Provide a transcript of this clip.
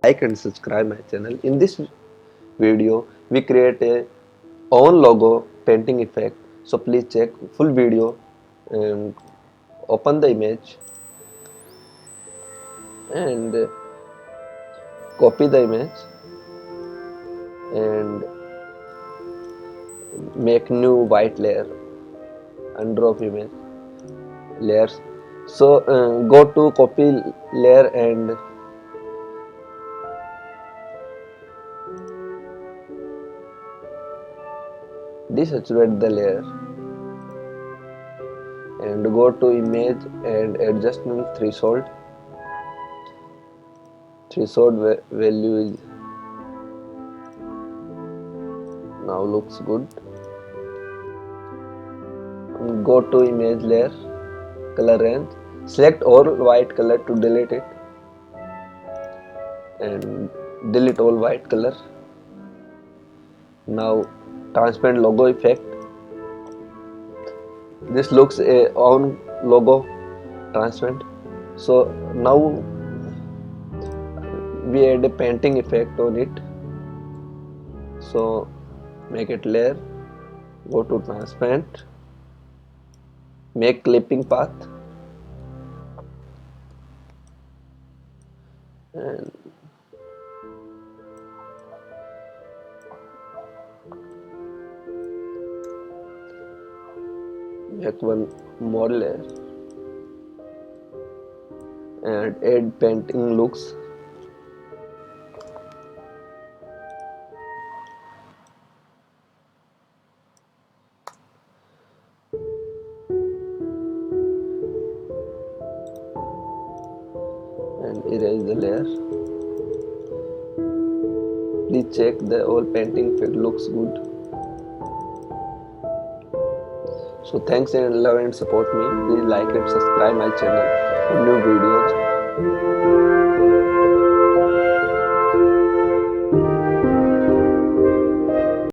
like and subscribe my channel. In this video we create a own logo painting effect, so please check full video and open the image and copy the image and make new white layer and drop image layers. So go to copy layer and desaturate the layer and go to image and adjustment threshold value is now looks good. Go to image layer, color range, select all white color to delete it and delete all white color. Now transparent logo effect. This looks a own logo transparent. So now we add a painting effect on it. So make it layer, go to transparent, make clipping path and make one more layer and add painting looks. And erase the layer. Please check the all painting effect looks good. So thanks and love and support me. Please like and subscribe my channel for new videos.